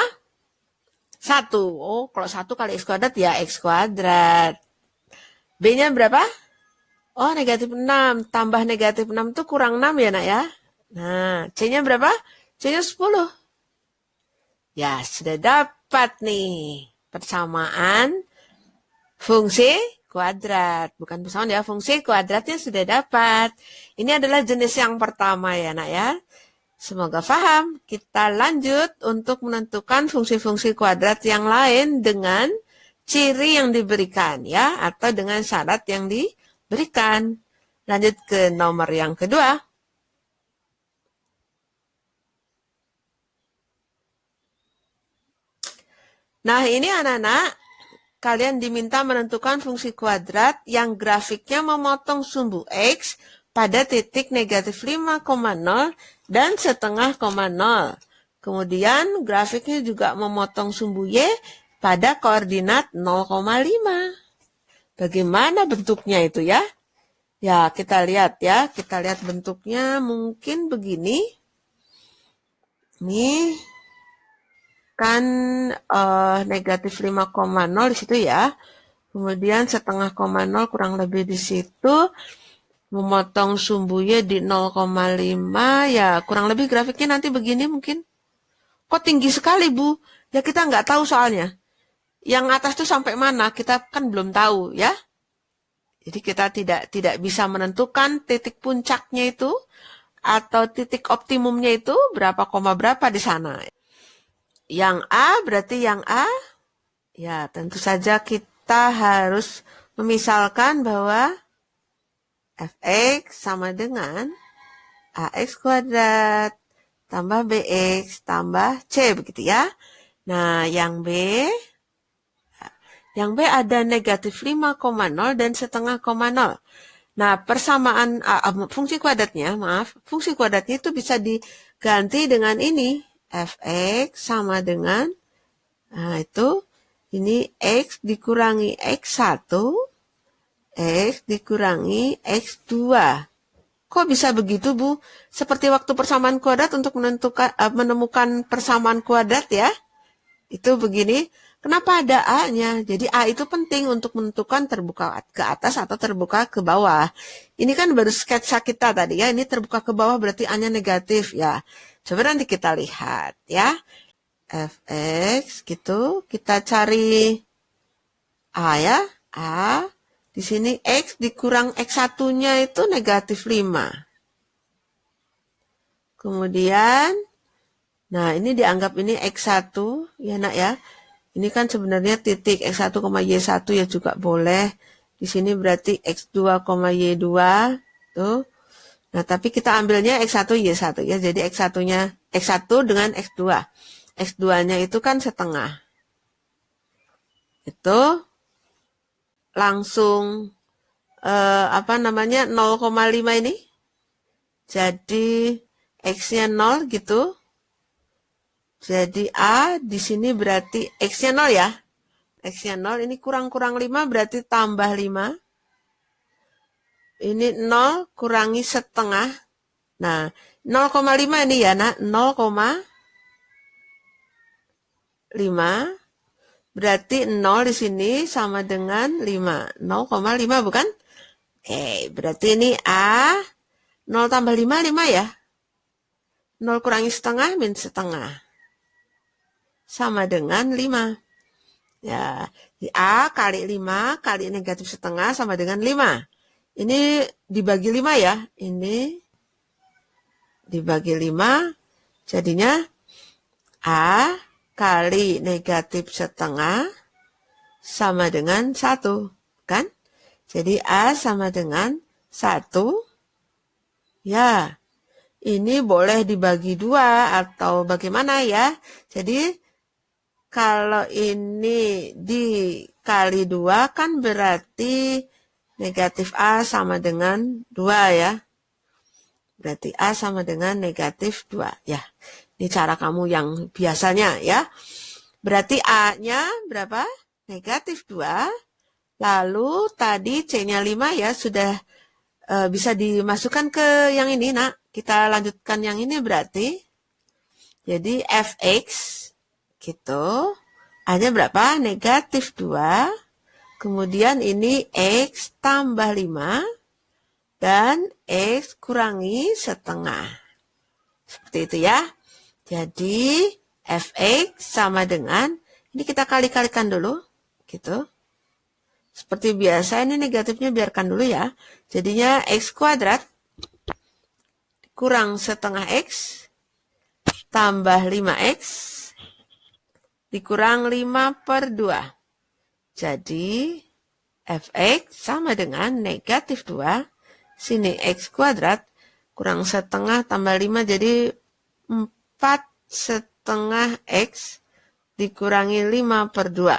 1. Oh, kalau 1 kali X kuadrat ya X kuadrat. B-nya berapa? Oh, negatif 6. Tambah negatif 6 itu kurang 6 ya, nak ya? Nah, C-nya berapa? C-nya 10. Ya, sudah dapat nih persamaan fungsi kuadrat. Bukan persamaan ya, fungsi kuadratnya sudah dapat. Ini adalah jenis yang pertama ya, nak ya. Semoga paham. Kita lanjut untuk menentukan fungsi-fungsi kuadrat yang lain dengan ciri yang diberikan ya, atau dengan syarat yang diberikan. Lanjut ke nomor yang kedua. Nah, ini anak-anak, kalian diminta menentukan fungsi kuadrat yang grafiknya memotong sumbu X pada titik negatif 5,0 dan setengah, 0. Kemudian grafiknya juga memotong sumbu Y pada koordinat 0,5. Bagaimana bentuknya itu ya? Ya, kita lihat ya. Kita lihat bentuknya mungkin begini. Nih, kan negatif 5,0 di situ ya. Kemudian setengah, 0 kurang lebih di situ. Memotong sumbunya di 0,5 ya, kurang lebih grafiknya nanti begini mungkin. Kok tinggi sekali, Bu? Ya kita nggak tahu soalnya. Yang atas tuh sampai mana kita kan belum tahu ya. Jadi kita tidak bisa menentukan titik puncaknya itu atau titik optimumnya itu berapa koma berapa di sana. Yang A berarti yang A, ya tentu saja kita harus memisalkan bahwa Fx sama dengan AX kuadrat tambah BX tambah C, begitu ya. Nah, yang B ada negatif 5,0 dan setengah, 0. Nah, persamaan fungsi kuadratnya itu bisa diganti dengan ini. Fx sama dengan, nah itu, ini X dikurangi X1, X dikurangi X2. Kok bisa begitu, Bu? Seperti waktu persamaan kuadrat untuk menemukan persamaan kuadrat ya. Itu begini. Kenapa ada A-nya? Jadi A itu penting untuk menentukan terbuka ke atas atau terbuka ke bawah. Ini kan baru sketsa kita tadi ya. Ini terbuka ke bawah berarti A-nya negatif ya. Coba nanti kita lihat ya. Fx gitu. Kita cari A ya. A. Di sini X dikurang X1-nya itu negatif 5. Kemudian, nah ini dianggap ini X1, ya nak ya. Ini kan sebenarnya titik X1, Y1 ya juga boleh. Di sini berarti X2, Y2. Tuh. Nah, tapi kita ambilnya X1, Y1 ya. Jadi X1-nya, X1 dengan X2. X2-nya itu kan setengah. Itu langsung 0,5 ini. Jadi X-nya 0 gitu. Jadi A di sini berarti X-nya 0 ya. X-nya 0, ini kurang-kurang 5 berarti tambah 5. Ini 0 kurangi setengah. Nah, 0,5 ini ya, nah 0,5. Berarti 0 di sini sama dengan 5. 0,5 bukan? Oke, berarti ini A 0 tambah 5, 5 ya. 0 kurangi setengah min setengah. Sama dengan 5. Ya, A kali 5 kali negatif setengah sama dengan 5. Ini dibagi 5 ya. Ini dibagi 5. Jadinya A kali negatif setengah sama dengan 1. Kan? Jadi A sama dengan 1. Ya, ini boleh dibagi 2 atau bagaimana ya. Jadi, kalau ini dikali 2 kan berarti negatif A sama dengan 2 ya. Berarti A sama dengan negatif 2 ya. Ini cara kamu yang biasanya ya. Berarti A-nya berapa? Negatif 2. Lalu tadi C-nya 5 ya, sudah bisa dimasukkan ke yang ini, nak. Kita lanjutkan yang ini berarti. Jadi fx gitu. A-nya berapa? Negatif 2. Kemudian ini X tambah 5. Dan X kurangi setengah. Seperti itu ya. Jadi fx sama dengan, ini kita kali-kalikan dulu. Gitu. Seperti biasa ini negatifnya biarkan dulu ya. Jadinya X kuadrat kurang setengah X tambah 5X dikurang 5/2. Jadi fx sama dengan negatif 2. Sini X kuadrat kurang setengah tambah 5 jadi 4/2 X dikurangi 5/2.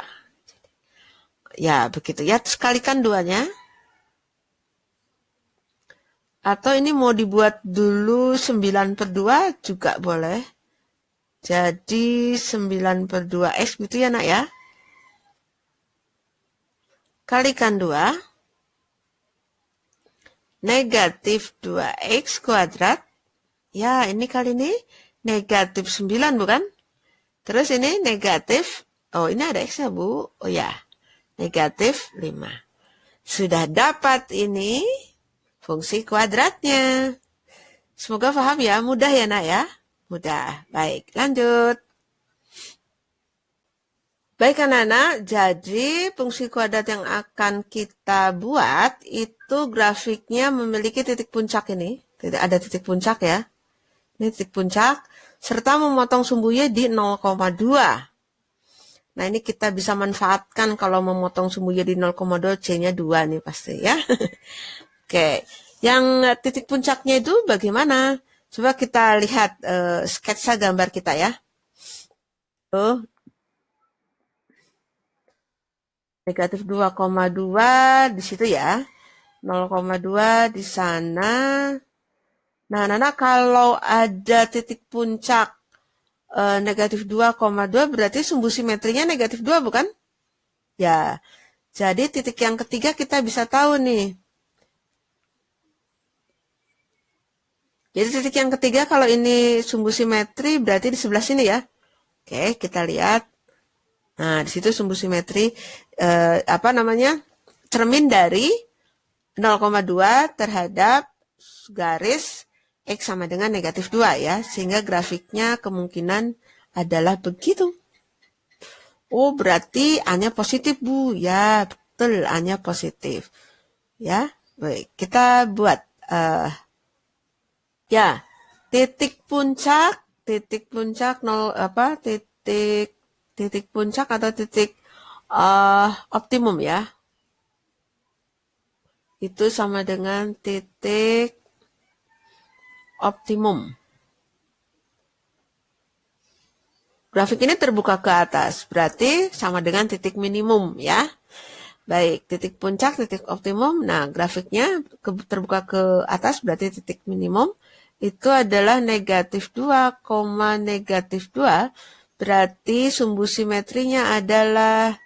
Ya, begitu ya. Terus kalikan 2-nya. Atau ini mau dibuat dulu 9/2 juga boleh. Jadi 9/2X gitu ya, nak ya. Kalikan 2. Negatif 2X kuadrat. Ya, ini kali ini negatif 9 bukan? Terus ini negatif, oh ini ada X-nya Bu. Oh ya, negatif 5. Sudah dapat ini fungsi kuadratnya. Semoga paham ya, mudah ya nak ya? Mudah. Baik, lanjut. Baik anak-anak, jadi fungsi kuadrat yang akan kita buat itu grafiknya memiliki titik puncak ini. Ada titik puncak ya. Ini titik puncak, serta memotong sumbu Y di 0,2. Nah ini kita bisa manfaatkan kalau memotong sumbu Y di 0,2, C-nya 2 nih pasti ya. Oke, yang titik puncaknya itu bagaimana? Coba kita lihat sketsa gambar kita ya. Tuh. Negatif 2,2 di situ ya. 0,2 di sana. Nah, Nana kalau ada titik puncak negatif 2,2 berarti sumbu simetrinya negatif 2 bukan? Ya, jadi titik yang ketiga kita bisa tahu nih. Jadi titik yang ketiga kalau ini sumbu simetri berarti di sebelah sini ya. Oke, kita lihat. Nah, di situ sumbu simetri cermin dari 0,2 terhadap garis X sama dengan negatif 2 ya. Sehingga grafiknya kemungkinan adalah begitu. Oh, berarti A-nya positif, Bu. Ya, betul, A-nya positif. Ya, baik. Kita buat ya, titik puncak titik puncak atau titik optimum ya. Itu sama dengan titik optimum. Grafik ini terbuka ke atas, berarti sama dengan titik minimum ya. Baik, titik puncak, titik optimum. Nah, grafiknya terbuka ke atas berarti titik minimum. Itu adalah negatif 2, negatif 2. Berarti sumbu simetrinya adalah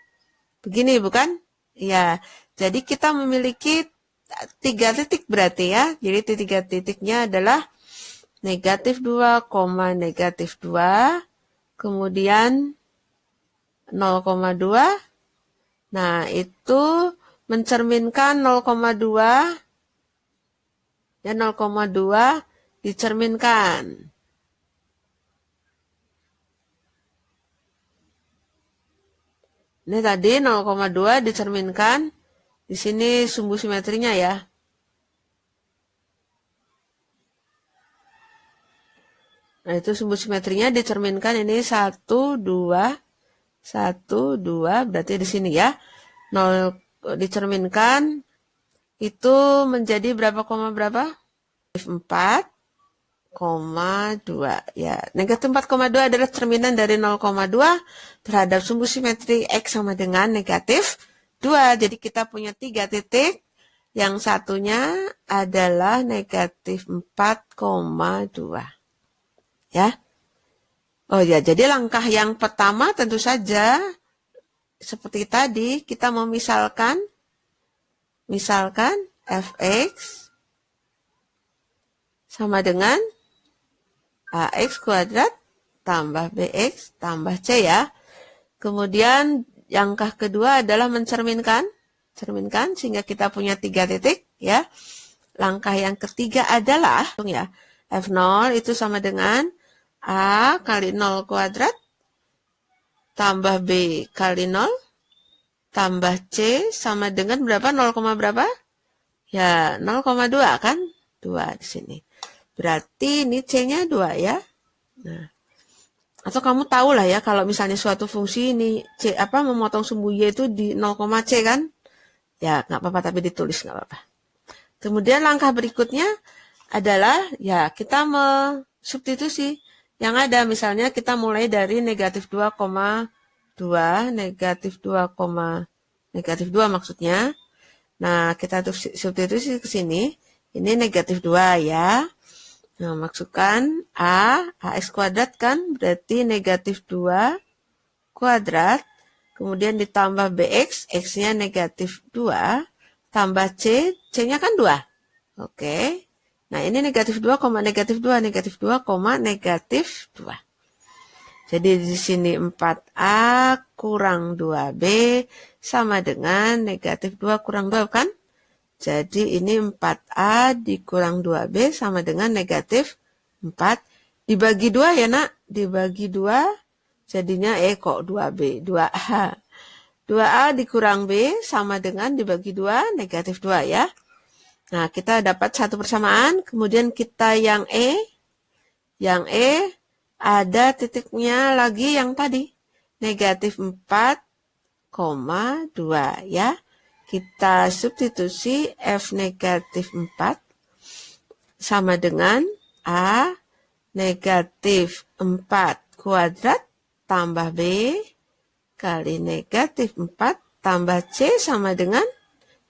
begini, bukan? Ya, jadi kita memiliki 3 titik berarti ya. Jadi 3 titiknya adalah negatif 2, negatif 2. Kemudian 0,2. Nah, itu mencerminkan 0,2. Ya, 0,2 dicerminkan. Ini tadi 0,2 dicerminkan. Di sini sumbu simetrinya ya. Nah, itu sumbu simetrinya dicerminkan ini 1, 2. 1, 2, berarti di sini ya. 0 dicerminkan. Itu menjadi berapa, berapa? 4,2 ya. Negatif 4,2 adalah cerminan dari 0,2 terhadap sumbu simetri X sama dengan negatif 2. Jadi kita punya 3 titik. Yang satunya adalah negatif 4,2. Ya. Oh ya, jadi langkah yang pertama tentu saja seperti tadi kita misalkan fx sama dengan ax kuadrat tambah bx tambah c ya. Kemudian langkah kedua adalah mencerminkan sehingga kita punya 3 titik ya. Langkah yang ketiga adalah ya, f0 itu sama dengan a kali 0 kuadrat tambah b kali 0 tambah c sama dengan berapa? 0, berapa? Ya, 0,2 kan? 2 di sini. Berarti ini c-nya 2 ya. Nah, atau kamu tahu lah ya kalau misalnya suatu fungsi ini c memotong sumbu y itu di 0, c kan? Ya, nggak apa-apa tapi ditulis nggak apa-apa. Kemudian langkah berikutnya adalah ya kita substitusi yang ada. Misalnya kita mulai dari negatif 2,2, negatif 2, negatif 2 maksudnya. Nah, kita substitusi ke sini. Ini negatif 2 ya. Nah, masukkan ax kuadrat kan, berarti negatif 2 kuadrat. Kemudian ditambah bx, x-nya negatif 2. Tambah c, c-nya kan 2. Oke. Nah, ini negatif 2, negatif 2, negatif 2, negatif 2. Jadi di sini 4a kurang 2b sama dengan negatif 2 kurang 2 kan? Jadi ini 4a dikurang 2b sama dengan negatif 4. Dibagi 2 ya nak? Dibagi 2 jadinya kok 2b, 2a. 2a dikurang b sama dengan dibagi 2 negatif 2 ya. Nah, kita dapat satu persamaan, kemudian kita yang Yang ada titiknya lagi yang tadi, negatif 4,2 ya. Kita substitusi f negatif 4 sama dengan a negatif 4 kuadrat tambah b kali negatif 4 tambah c sama dengan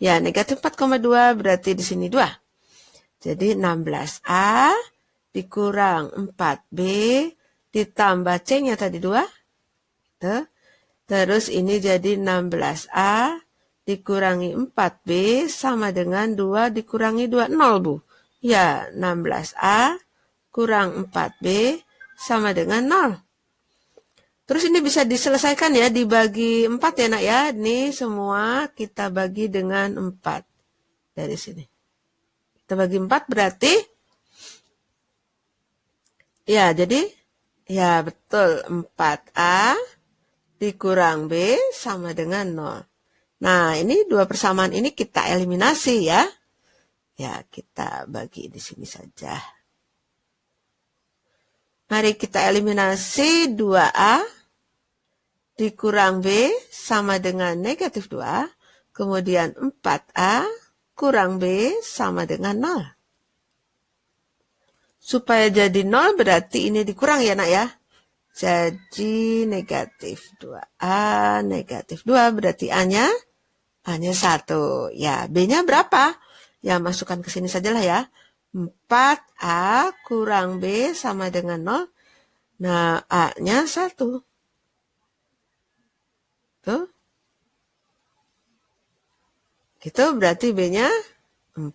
ya negatif 4,2 berarti di sini 2. Jadi 16a dikurang 4b ditambah c-nya tadi 2. Terus ini jadi 16a dikurangi 4b sama dengan 2 dikurangi 2, 0 Bu. Ya, 16a kurang 4b sama dengan 0. Terus ini bisa diselesaikan ya, dibagi 4 ya nak ya. Ini semua kita bagi dengan 4. Dari sini. Kita bagi 4 berarti, ya jadi, ya betul 4a dikurang b sama dengan 0. Nah, ini dua persamaan ini kita eliminasi ya. Ya, kita bagi di sini saja. Mari kita eliminasi 2a dikurang b sama dengan negatif 2. Kemudian 4a kurang b sama dengan 0. Supaya jadi 0 berarti ini dikurang ya nak ya. Jadi negatif 2a negatif 2 berarti a-nya 1. Ya, b-nya berapa? Ya, masukkan ke sini sajalah ya. 4a kurang b sama dengan 0. Nah, a-nya 1. Tuh. Gitu berarti b-nya 4.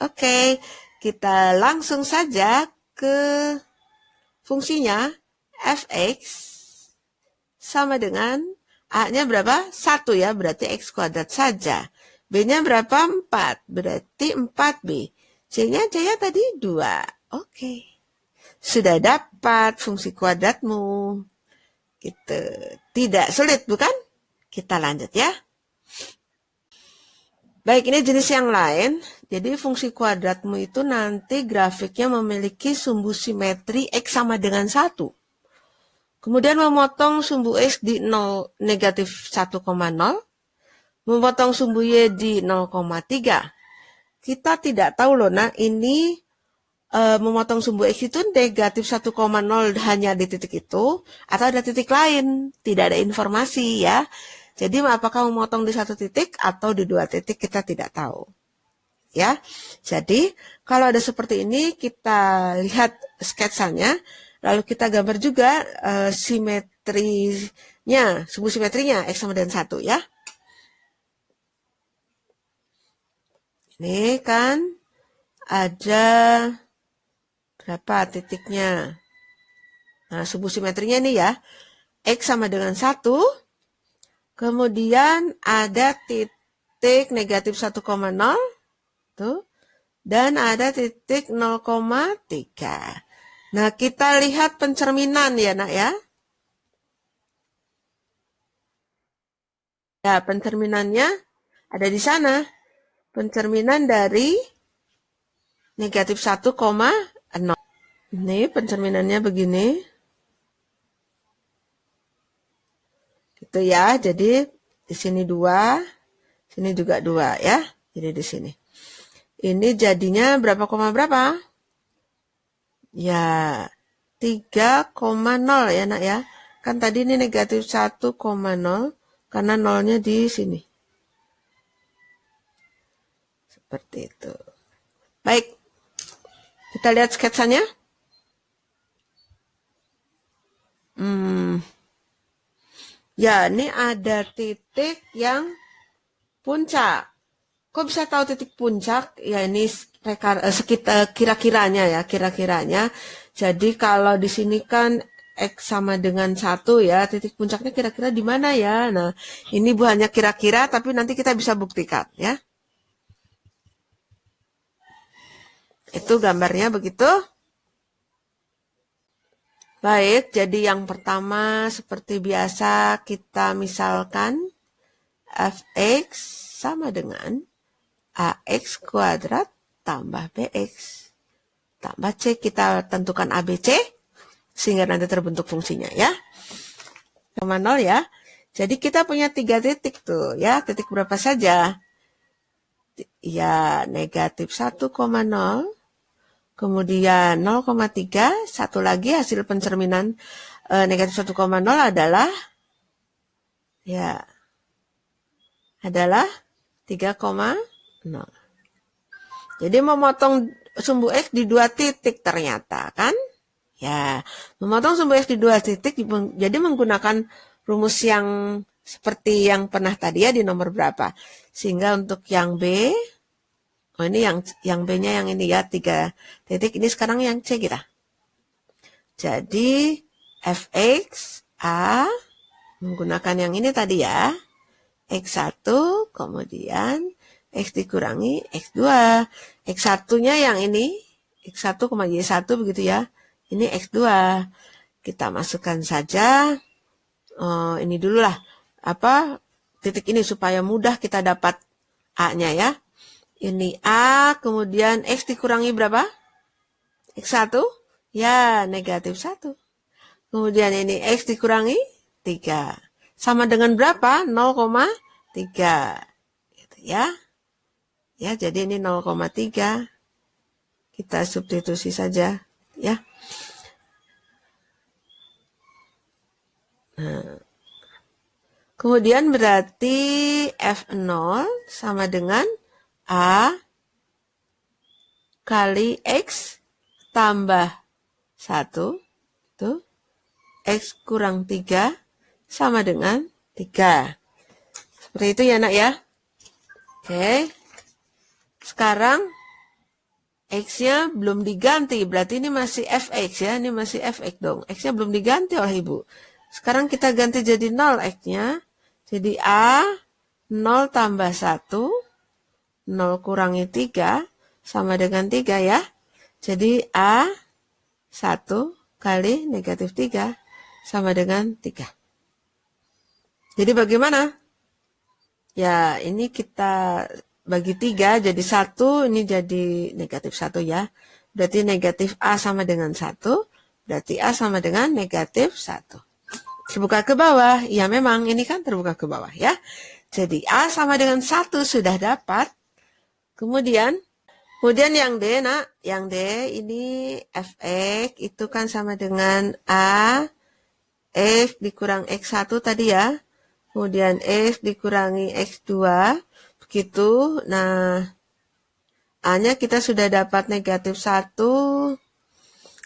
Oke, kita langsung saja ke fungsinya fx sama dengan a-nya berapa? 1 ya, berarti x kuadrat saja. B-nya berapa? 4, berarti 4b. C-nya tadi 2. Oke. Sudah dapat fungsi kuadratmu. Gitu. Tidak sulit, bukan? Kita lanjut ya. Baik, ini jenis yang lain. Jadi fungsi kuadratmu itu nanti grafiknya memiliki sumbu simetri x sama dengan 1. Kemudian memotong sumbu x di 0, negatif 1,0. Memotong sumbu y di 0,3. Kita tidak tahu loh, nah ini memotong sumbu x itu negatif 1,0 hanya di titik itu, atau ada titik lain, tidak ada informasi ya. Jadi apakah memotong di satu titik atau di 2 titik kita tidak tahu. Ya, jadi kalau ada seperti ini kita lihat sketsanya. Lalu kita gambar juga simetrinya, sumbu simetrinya X sama dengan 1 ya. Ini kan ada berapa titiknya? Nah, sumbu simetrinya ini ya. X sama dengan 1. Kemudian ada titik negatif 1,0. Tuh. Dan ada titik 0,3. Nah, kita lihat pencerminan ya, nak ya. Ya, pencerminannya ada di sana. Pencerminan dari negatif 1,0. Ini pencerminannya begini. Gitu ya. Jadi di sini 2, sini juga 2 ya. Jadi di sini. Ini jadinya berapa koma berapa? Ya, 3,0 ya, nak ya. Kan tadi ini negatif 1,0 karena nolnya di sini. Seperti itu. Baik, kita lihat sketsanya. Ya, ini ada titik yang puncak. Kok bisa tahu titik puncak? Ya, ini sekitar kira-kiranya ya, kira-kiranya. Jadi kalau di sini kan X sama dengan 1 ya, titik puncaknya kira-kira di mana ya? Nah, ini hanya kira-kira, tapi nanti kita bisa buktikan ya. Itu gambarnya begitu. Baik, jadi yang pertama seperti biasa kita misalkan fx sama dengan ax kuadrat tambah bx tambah c. Kita tentukan ABC sehingga nanti terbentuk fungsinya ya. Sama 0 ya. Jadi kita punya 3 titik tuh ya. Titik berapa saja? Ya, negatif 1,0. Kemudian 0,3, satu lagi hasil pencerminan negatif 1,0 adalah ya adalah 3,0. Jadi memotong sumbu X di 2 titik ternyata kan? Ya, memotong sumbu X di 2 titik jadi menggunakan rumus yang seperti yang pernah tadi ya di nomor berapa. Sehingga untuk yang B, oh ini yang B-nya yang ini ya 3 titik, ini sekarang yang C kita. Jadi fx A menggunakan yang ini tadi ya. X1 kemudian X dikurangi X2. X1-nya yang ini X1, Y1 begitu ya. Ini X2. Kita masukkan saja ini dulu lah titik ini supaya mudah kita dapat A-nya ya. Ini A, kemudian X dikurangi berapa? X1? Ya, negatif 1. Kemudian ini X dikurangi 3. Sama dengan berapa? 0,3. Gitu ya. Ya, jadi ini 0,3. Kita substitusi saja ya. Nah. Kemudian berarti F0 sama dengan A kali X tambah 1. Tuh. X kurang 3 sama dengan 3. Seperti itu ya nak ya. Oke. Sekarang X-nya belum diganti. Berarti ini masih Fx ya. Ini masih Fx dong. X-nya belum diganti oleh Ibu. Sekarang kita ganti jadi 0 X-nya. Jadi A 0 tambah 1. 0 kurangi 3 sama dengan 3 ya. Jadi A 1 kali negatif 3 sama dengan 3. Jadi bagaimana? Ya, ini kita bagi 3 jadi 1, ini jadi negatif 1 ya. Berarti negatif A sama dengan 1, berarti A sama dengan negatif 1. Terbuka ke bawah, ya memang ini kan terbuka ke bawah ya. Jadi A sama dengan 1 sudah dapat. Kemudian yang D nak, yang D ini Fx itu kan sama dengan A X dikurang X1 tadi ya. Kemudian X dikurangi X2. Begitu. Nah, A-nya kita sudah dapat negatif 1.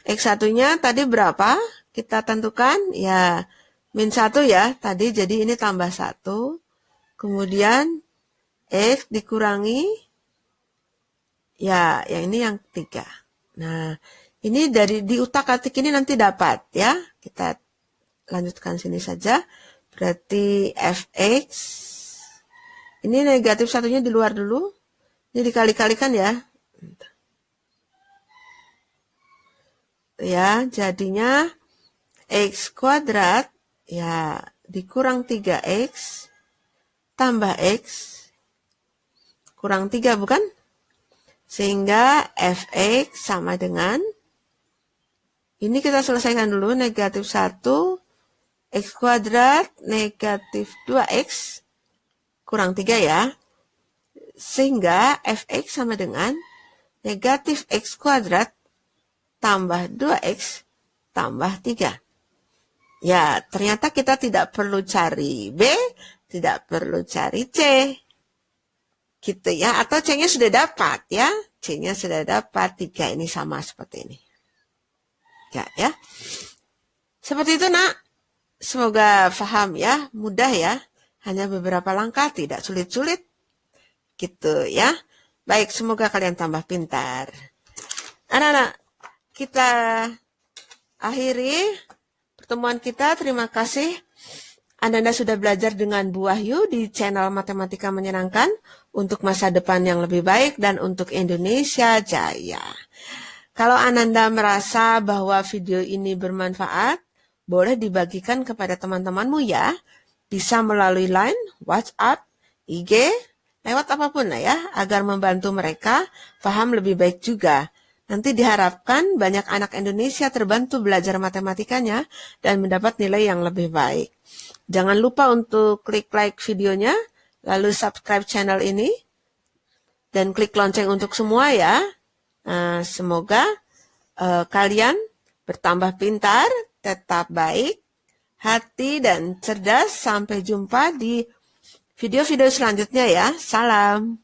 X1-nya tadi berapa? Kita tentukan, ya, -1 ya, tadi jadi ini tambah 1. Kemudian X dikurangi, ya, yang ini yang 3. Nah, ini dari di utak-atik ini nanti dapat ya. Kita lanjutkan sini saja. Berarti Fx, ini negatif satunya di luar dulu. Ini dikali-kalikan ya. Ya, jadinya X kuadrat, ya, dikurang 3X, tambah X, kurang 3 bukan? Sehingga Fx sama dengan, ini kita selesaikan dulu, negatif 1, X kuadrat, negatif 2X, kurang 3 ya. Sehingga Fx sama dengan negatif X kuadrat tambah 2X tambah 3. Ya, ternyata kita tidak perlu cari B, tidak perlu cari C. Gitu ya, atau C-nya sudah dapat ya. C-nya sudah dapat, 3 ini sama seperti ini. Ya. Seperti itu nak. Semoga paham ya, mudah ya. Hanya beberapa langkah, tidak sulit-sulit. Gitu ya. Baik, semoga kalian tambah pintar. Anak-anak, kita akhiri pertemuan kita. Terima kasih. Anda sudah belajar dengan Bu Wahyu di channel Matematika Menyenangkan untuk masa depan yang lebih baik dan untuk Indonesia Jaya. Kalau Ananda merasa bahwa video ini bermanfaat, boleh dibagikan kepada teman-temanmu ya. Bisa melalui Line, WhatsApp, IG, lewat apapun lah ya, agar membantu mereka paham lebih baik juga. Nanti diharapkan banyak anak Indonesia terbantu belajar matematikanya dan mendapat nilai yang lebih baik. Jangan lupa untuk klik like videonya, lalu subscribe channel ini, dan klik lonceng untuk semua ya. Semoga kalian bertambah pintar, tetap baik, hati dan cerdas. Sampai jumpa di video-video selanjutnya ya. Salam.